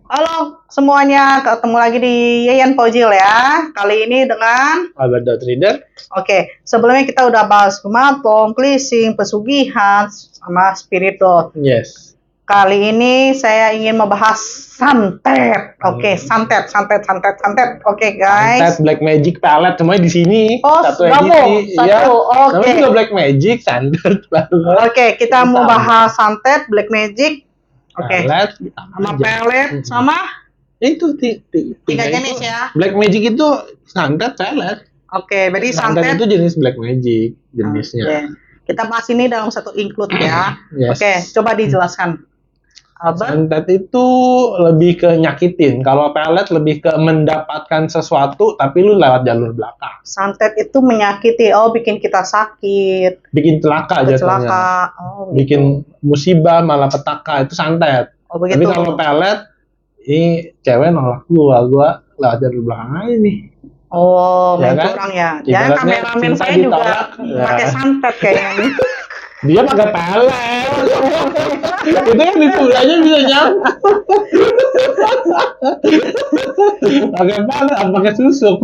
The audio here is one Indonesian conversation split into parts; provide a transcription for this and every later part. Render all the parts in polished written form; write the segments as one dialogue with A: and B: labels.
A: Halo semuanya, ketemu lagi di Yayan Pojil ya. Kali ini dengan
B: Albert Reader.
A: Oke, sebelumnya kita udah bahas kumatom, cleansing, pesugihan, sama spiritual.
B: Yes.
A: Kali ini saya ingin membahas santet. Oke, santet. Oke, guys.
B: Santet, Black Magic, Palette semuanya di sini.
A: Oh,
B: satu
A: edisi.
B: Ya.
A: Oke.
B: Namanya juga Black Magic, santet.
A: Oke, kita mau bahas santet, Black Magic. Oke.
B: Palette,
A: Sama pelet, sama
B: itu
A: tiga jenis ya.
B: Black Magic itu santet, Palette.
A: Oke, berarti santet
B: itu jenis Black Magic jenisnya.
A: Okay. Kita bahas ini dalam satu include ya.
B: Yes.
A: Oke, coba dijelaskan.
B: Santet itu lebih ke nyakitin. Kalau pelet lebih ke mendapatkan sesuatu tapi lu lewat jalur belakang.
A: Santet itu menyakiti, bikin kita sakit.
B: Bikin celaka jatuhnya. Bikin musibah, malah petaka, itu santet.
A: Begitu.
B: Tapi kalau pelet, ini cewek nolak gua lewat jalur belakang aja nih.
A: Main curang ya. Jangan kameramen saya juga pakai santet kayaknya nih.
B: Dia pakai pelet. Itu kan ditulanya bisa nyampe. Pakai pelet, pakai susuk.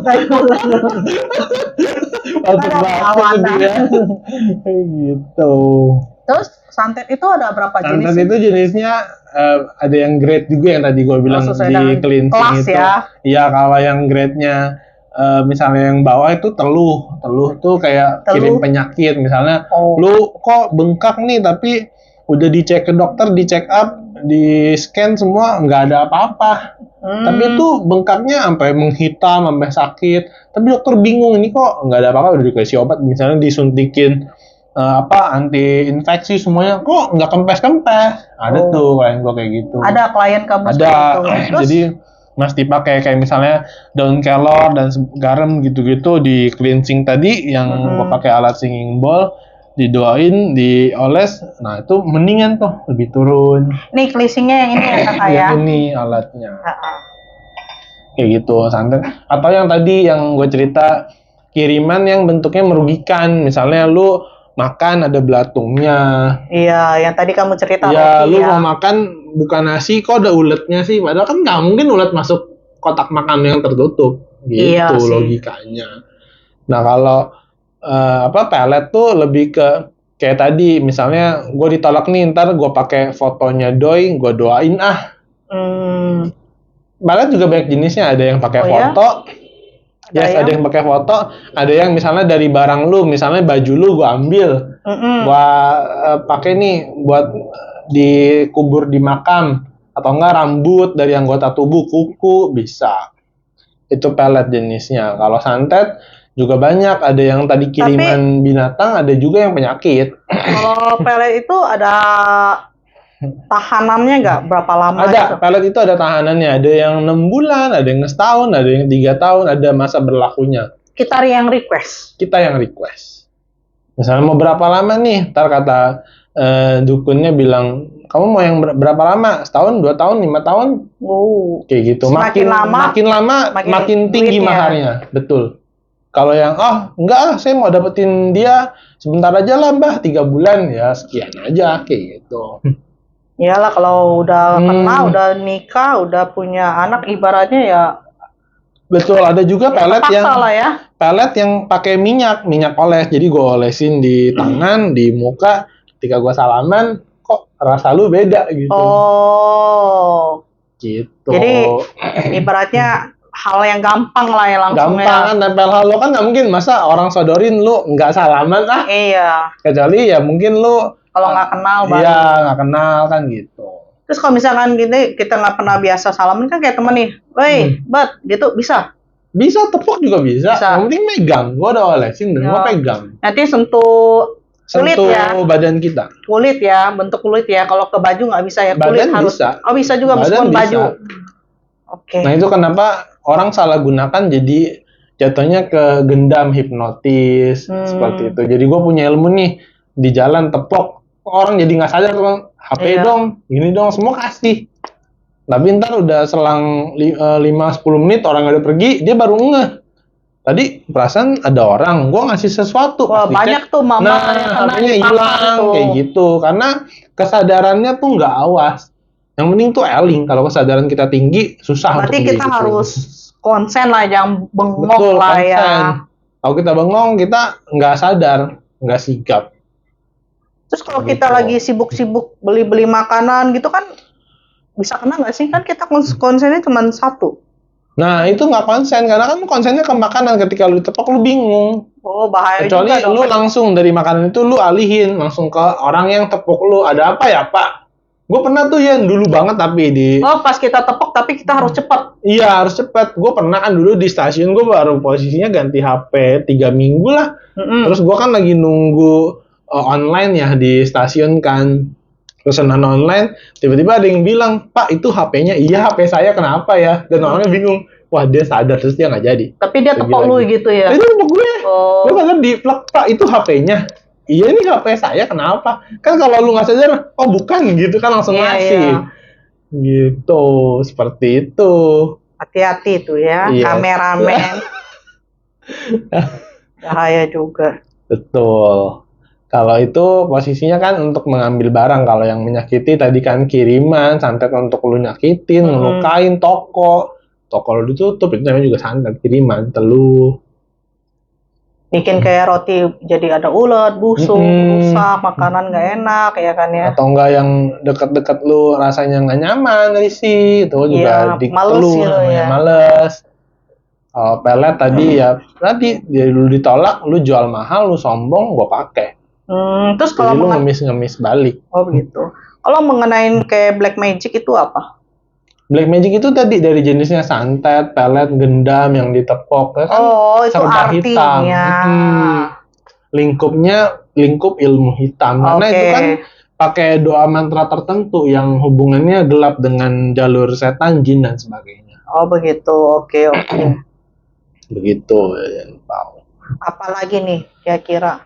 B: Gitu.
A: Terus santet itu ada berapa jenis?
B: Santet itu jenisnya ada yang grade juga yang tadi gue bilang di cleansing itu. Iya, kalau yang grade-nya misalnya yang bawah itu teluh tuh kayak kirim penyakit. Misalnya lu kok bengkak nih tapi udah dicek ke dokter, di check up, di scan semua nggak ada apa-apa. Tapi itu bengkaknya sampai menghitam, sampai sakit. Tapi dokter bingung, ini kok nggak ada apa-apa, udah dikasih obat, misalnya disuntikin anti infeksi semuanya, kok nggak kempes-kempes. Ada tuh klien gua kayak gitu.
A: Ada klien kamu
B: ada gitu. Jadi mesti pakai kayak misalnya daun kelor dan garam gitu-gitu di cleansing tadi yang gua pakai alat singing bowl, didoain, dioles, nah itu mendingan tuh, lebih turun.
A: Nih cleansingnya yang ini ya kakak ya?
B: Ini alatnya. Kayak gitu, santet. Atau yang tadi yang gue cerita, kiriman yang bentuknya merugikan, misalnya lu makan ada belatungnya.
A: Iya, yang tadi kamu cerita.
B: Iya, lu mau makan bukan nasi, kok ada uletnya sih? Padahal kan nggak mungkin ulet masuk kotak makan yang tertutup. Gitu iya logikanya. Nah kalau pelet tuh lebih ke kayak tadi, misalnya gue ditolak nih, ntar gue pakai fotonya doi, gue doain Pelet juga banyak jenisnya, ada yang pakai foto. Ada yang pakai foto, ada yang misalnya dari barang lu, misalnya baju lu gue ambil, gue pakai nih buat dikubur di makam, atau enggak rambut dari anggota tubuh, kuku, bisa. Itu pelet jenisnya. Kalau santet juga banyak, ada yang tadi kiriman binatang, ada juga yang penyakit.
A: Kalau pelet itu ada tahanannya nggak, berapa lama?
B: Ada, pelet itu ada tahanannya, ada yang 6 bulan, ada yang setahun, ada yang 3 tahun, ada masa berlakunya.
A: Kita yang request.
B: Misalnya mau berapa lama nih, ntar kata dukunnya bilang, kamu mau yang berapa lama? Setahun, 2 tahun, 5 tahun? Kayak gitu. Makin lama, makin tinggi maharnya. Betul. Kalau yang, enggak, saya mau dapetin dia sebentar aja lah, Mbah, 3 bulan, ya sekian aja, kayak gitu.
A: Iyalah, kalau udah kenal, udah nikah, udah punya anak, ibaratnya ya.
B: Betul, ada juga pelet pelet yang pakai minyak oles. Jadi gue olesin di tangan, di muka. Ketika gue salaman, kok rasa lu beda gitu. Gitu.
A: Jadi ibaratnya hal yang gampang lah ya langsung.
B: Gampang kan, nempel halo kan nggak mungkin, masa orang sodorin lu nggak salaman
A: Iya.
B: Kecuali ya mungkin lu
A: kalau nggak kenal baru.
B: Iya, nggak kenal kan gitu.
A: Terus kalau misalkan gini, kita nggak pernah biasa salaman kan kayak temen nih, woi, bat, gitu bisa?
B: Bisa, tepuk juga bisa. Yang penting megang, gua udah olesin dan gua pegang.
A: Nanti sentuh kulit ya.
B: Badan kita.
A: Kulit ya, bentuk kulit ya. Kalau ke baju nggak bisa ya, kulit
B: badan
A: harus.
B: Bisa.
A: Bisa juga meskipun baju.
B: Nah itu kenapa orang salah gunakan, jadi jatuhnya ke gendam, hipnotis, seperti itu. Jadi gue punya ilmu nih, di jalan tepok, orang jadi nggak sadar, HP dong, gini dong, semua kasih. Tapi ntar udah selang 5-10 menit orang udah pergi, dia baru ngeh. Tadi perasaan ada orang, gue ngasih sesuatu.
A: Wah, banyak tuh mama
B: HP-nya hilang, kayak gitu. Karena kesadarannya tuh nggak awas. Yang penting tuh eling. Kalau kesadaran kita tinggi, susah
A: Berarti
B: untuk
A: kita
B: begitu.
A: harus konsen lah, jangan bengong
B: Betul,
A: lah ya.
B: konsen. Kalau kita bengong, kita nggak sadar, nggak sigap.
A: Terus kalau
B: Gitu.
A: kita lagi sibuk-sibuk beli-beli makanan gitu kan, bisa kena nggak sih? Kan kita konsennya cuma satu.
B: Nah, itu nggak konsen, karena kan konsennya ke makanan. Ketika lu ditepok, lu bingung.
A: Oh, bahaya
B: Kecuali
A: juga dong.
B: lu langsung dari makanan itu lu alihin langsung ke orang yang tepuk lu. Ada apa ya, Pak? Gue pernah tuh ya dulu banget tapi di
A: Oh, pas kita tepok tapi kita harus cepat.
B: iya harus cepet. Gue pernah kan dulu di stasiun gue baru posisinya ganti HP 3 minggu lah. Terus gue kan lagi nunggu online ya di stasiun kan. Pesanan online, tiba-tiba ada yang bilang, Pak itu HP-nya, iya HP saya kenapa ya? Dan orangnya bingung, wah dia sadar terus dia nggak jadi.
A: Tapi dia tepok lu gitu ya?
B: Itu tepok gue.
A: Oh.
B: Gue kadang di plug, Pak itu HP-nya. Iya ini HP saya kenapa? Kan kalau lu nggak sadar, oh bukan gitu kan langsung
A: Iya,
B: ngasih.
A: iya.
B: Gitu, seperti itu.
A: Hati-hati tuh ya,
B: Iya.
A: kameramen. Bahaya juga.
B: Betul. Kalau itu posisinya kan untuk mengambil barang. Kalau yang menyakiti tadi kan kiriman, santet untuk lu nyakitin, ngelukain toko. Toko lu ditutup, itu namanya juga santet, kiriman, teluh.
A: Bikin kayak roti jadi ada ulet, busuk, rusak, makanan nggak enak ya kan ya.
B: Atau enggak yang deket-deket lu rasanya nggak nyaman, risih, itu juga
A: Iya, males
B: diteluh,
A: gitu
B: namanya
A: ya.
B: males. Kalau pelet tadi ya, nanti dia dulu ditolak, lu jual mahal, lu sombong, gua pakai.
A: Terus
B: Jadi
A: kalau
B: lu ngemis-ngemis balik.
A: oh begitu. Kalau mengenai kayak black magic itu apa?
B: Black magic itu tadi dari jenisnya santet, pelet, gendam yang ditepok, ya kan?
A: Oh, itu
B: serba hitam.
A: artinya.
B: Lingkupnya lingkup ilmu hitam. Karena
A: Oke.
B: itu kan pakai doa mantra tertentu yang hubungannya gelap dengan jalur setan, jin dan sebagainya.
A: Oh begitu, oke.
B: Begitu ya, tahu.
A: Apalagi nih kira-kira?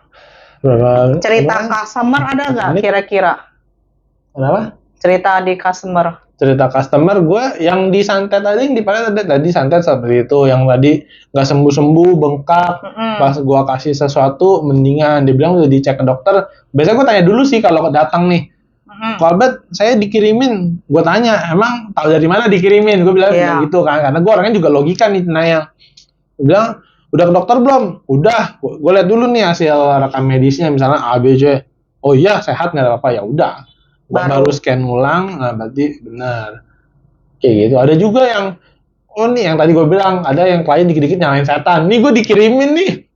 B: Berapa?
A: Cerita
B: berapa?
A: customer ada nggak
B: Menit?
A: kira-kira?
B: Kenapa?
A: Cerita di customer.
B: Cerita customer gue yang di santet tadi yang dipakai tadi santet seperti itu, yang tadi nggak sembuh bengkak, pas gue kasih sesuatu mendingan, dia bilang udah dicek ke dokter. Biasanya gue tanya dulu sih kalau datang nih, Albert saya dikirimin, gue tanya emang tahu dari mana dikirimin, gue bilang gitu kan, karena gue orangnya juga logika nih nanya. Gue bilang udah ke dokter belum? Udah, gue lihat dulu nih hasil rekam medisnya misalnya A B C. Oh iya sehat nggak ada apa, ya udah. Baru scan ulang, nah berarti benar. Kayak gitu. Ada juga yang, oh nih yang tadi gue bilang, ada yang klien dikit-dikit nyalain setan. Nih gue dikirimin nih,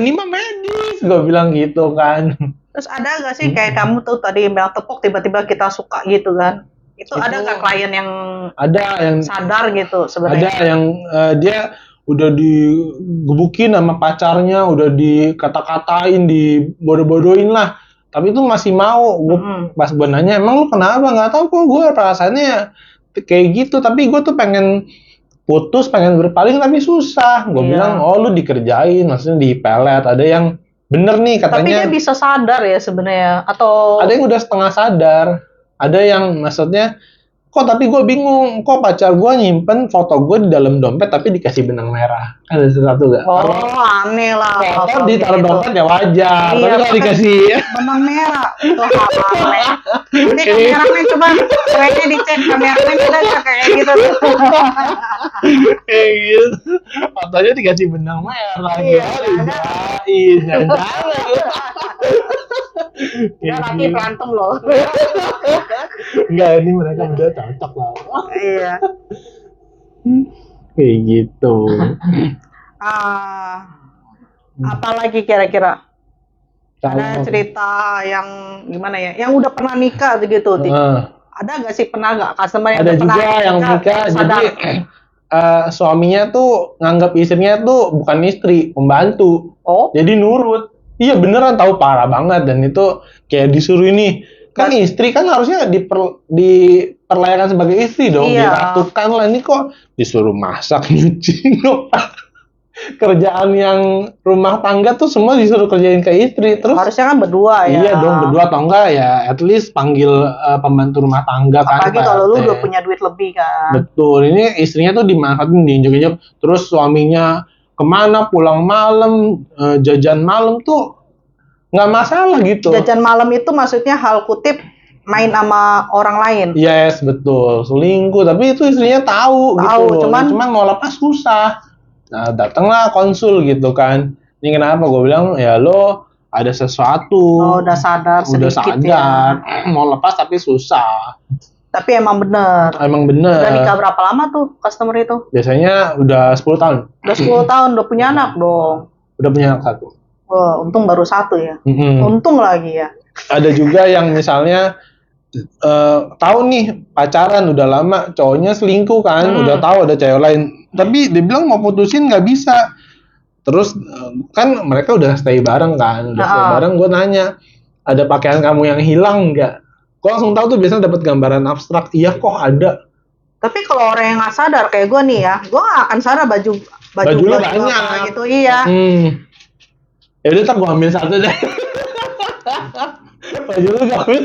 B: ini mah medis, gue bilang gitu kan.
A: Terus ada nggak sih kayak kamu tuh tadi bilang tepuk tiba-tiba kita suka gitu kan? Itu ada nggak klien yang
B: ada yang
A: sadar gitu sebenarnya?
B: Ada yang dia udah digebukin sama pacarnya, udah dikata-katain, dibodoh-bodohin lah. Tapi itu masih mau. Pas gue nanya, emang lu kenapa? Nggak tahu kok, gue perasaannya kayak gitu. Tapi gue tuh pengen putus, pengen berpaling tapi susah. Gue bilang, oh lu dikerjain, maksudnya dipelet. Ada yang bener nih katanya.
A: Tapi dia bisa sadar ya sebenarnya, atau
B: ada yang udah setengah sadar. Ada yang maksudnya, kok tapi gue bingung, kok pacar gue nyimpen foto gue di dalam dompet tapi dikasih benang merah. Ada sesuatu gak?
A: Oh, aneh lah.
B: Foto ditaruh dompet ya wajar, tapi kalau dikasih
A: benang merah, itu aneh. Nanti kameramen coba kayaknya dicek, kameramen kita kayak gitu.
B: Kayak gitu. Fotonya dikasih benang merah.
A: Iya,
B: jangan.
A: Ya nanti berantem loh.
B: Enggak, ini mereka udah cocok lah.
A: Iya.
B: Kayak gitu.
A: Apalagi kira-kira? Ada cerita yang gimana ya? Yang udah pernah nikah gitu. Ada nggak sih pernah nggak customer yang
B: ada juga yang nikah jadi suaminya tuh nganggap istrinya tuh bukan istri, pembantu.
A: Oh.
B: Jadi nurut. Iya beneran, tahu parah banget. Dan itu kayak disuruh ini, kan istri kan harusnya diperlayakan sebagai istri dong, diratukan lah. Ini kok disuruh masak, nyuci, kerjaan yang rumah tangga tuh semua disuruh kerjain ke istri. Terus
A: harusnya kan berdua ya.
B: Iya dong, berdua atau enggak ya at least panggil pembantu rumah tangga kan.
A: Apalagi kalau lu udah punya duit lebih kan.
B: Betul, ini istrinya tuh dimanfaatin, diinjek-injek. Terus suaminya kemana pulang malam, jajan malam tuh nggak masalah gitu.
A: Jajan malam itu maksudnya hal kutip main sama orang lain.
B: Yes, betul. Selingkuh, tapi itu istrinya tahu gitu. Cuman mau lepas susah. Nah, datanglah konsul gitu kan. Ini kenapa? Gue bilang, ya lo ada sesuatu.
A: Oh, udah sadar sedikit ya.
B: Mau lepas tapi susah.
A: Tapi emang bener. Udah nikah berapa lama tuh customer itu?
B: Biasanya udah 10 tahun.
A: Udah 10 tahun, udah punya anak dong.
B: Udah punya anak 1.
A: Oh, untung baru 1 ya. Untung lagi ya.
B: Ada juga yang misalnya tahu nih pacaran udah lama, cowoknya selingkuh kan, udah tahu ada cewek lain, tapi dia bilang mau putusin nggak bisa. Terus kan mereka udah stay bareng kan, stay bareng. Gue nanya, ada pakaian kamu yang hilang nggak? Gue langsung tahu tuh, biasanya dapat gambaran abstrak. Iya kok ada.
A: Tapi kalau orang yang nggak sadar kayak gue nih ya, gue nggak akan sadar baju
B: lu banyak
A: gitu. Iya.
B: Ya udah, ntar gue ambil 1 deh. Baju lu gue ambil.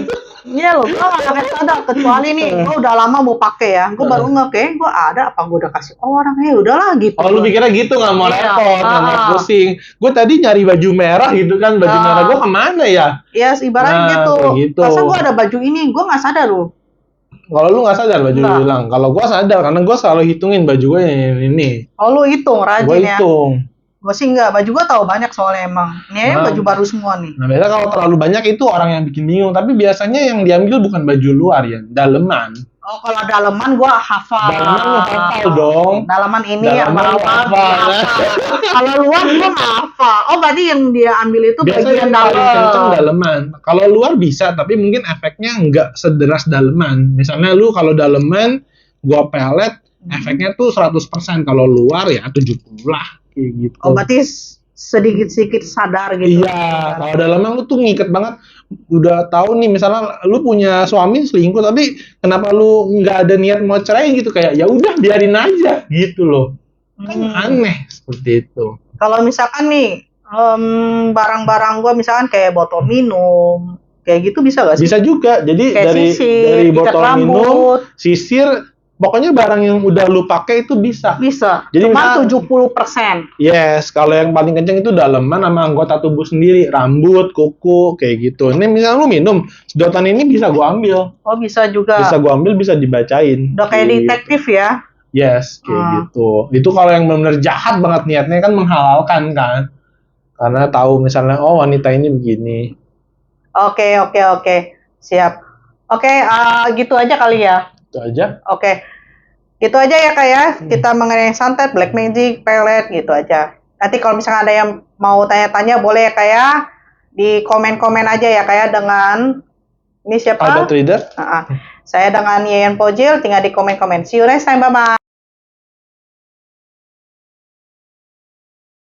A: Iya loh, gue gak akan sadar, kecuali nih gue udah lama mau pakai ya, gue baru nge gue ada apa gue udah kasih orang, udahlah gitu.
B: Oh, lu pikirnya gitu, nggak mau repot, nggak mau pusing. Gue tadi nyari baju merah gitu kan, baju merah gue kemana ya?
A: Iya, ibaratnya gitu. Masa gue ada baju ini, gue nggak sadar loh.
B: Kalau lu nggak sadar baju lu hilang, kalau gue sadar karena gue selalu hitungin baju gue ini.
A: Oh, lu hitung, rajin
B: ya? Gue
A: ya?
B: hitung.
A: Gue sih enggak, baju gue tahu banyak soalnya emang. Ini baju baru semua nih.
B: Nah, biasanya kalau terlalu banyak itu orang yang bikin bingung. Tapi biasanya yang diambil bukan baju luar ya, daleman.
A: Oh, kalau daleman gue hafal.
B: Daleman lu hafal dong.
A: Daleman ini yang bawah. Kalau luar gue nggak hafal. Oh, berarti yang dia ambil itu bagian dalam.
B: Kenceng daleman. Kalau luar bisa, tapi mungkin efeknya nggak sederas daleman. Misalnya lu kalau daleman, gue pelet, efeknya tuh 100%. Kalau luar ya 70 lah. Gitu.
A: Oh, berarti sedikit-sedikit sadar gitu.
B: Iya, kalau daleman lu tuh ngiket banget. Udah tahu nih, misalnya lu punya suami selingkuh, tapi kenapa lu nggak ada niat mau cerai gitu, kayak ya udah biarin aja gitu loh. Kan aneh seperti itu.
A: Kalau misalkan nih barang-barang gua misalkan kayak botol minum, kayak gitu bisa gak sih?
B: Bisa juga. Jadi
A: kayak
B: dari botol minum, sisir, pokoknya barang yang udah lu pakai itu bisa.
A: Bisa.
B: Jadi
A: cuma 70%.
B: Yes, kalau yang paling kenceng itu daleman sama anggota tubuh sendiri, rambut, kuku, kayak gitu. Ini misalnya lu minum, sedotan ini bisa gua ambil.
A: Oh, bisa juga.
B: Bisa gua ambil, bisa dibacain.
A: Udah kayak detektif ya?
B: Yes, kayak gitu. Itu kalau yang benar-benar jahat banget niatnya kan menghalalkan kan. Karena tahu misalnya, oh wanita ini begini.
A: Oke. Siap. Oke, gitu aja kali ya.
B: Itu aja.
A: Oke. Gitu aja ya Kak ya. Kita mengenai santet, black magic, pelet gitu aja. Nanti kalau misalnya ada yang mau tanya-tanya boleh ya Kak ya. Di komen-komen aja ya Kak ya dengan ini siapa?
B: Ada trader.
A: Saya dengan Yeyen Pojil, tinggal di komen-komen. See you next time, bye-bye.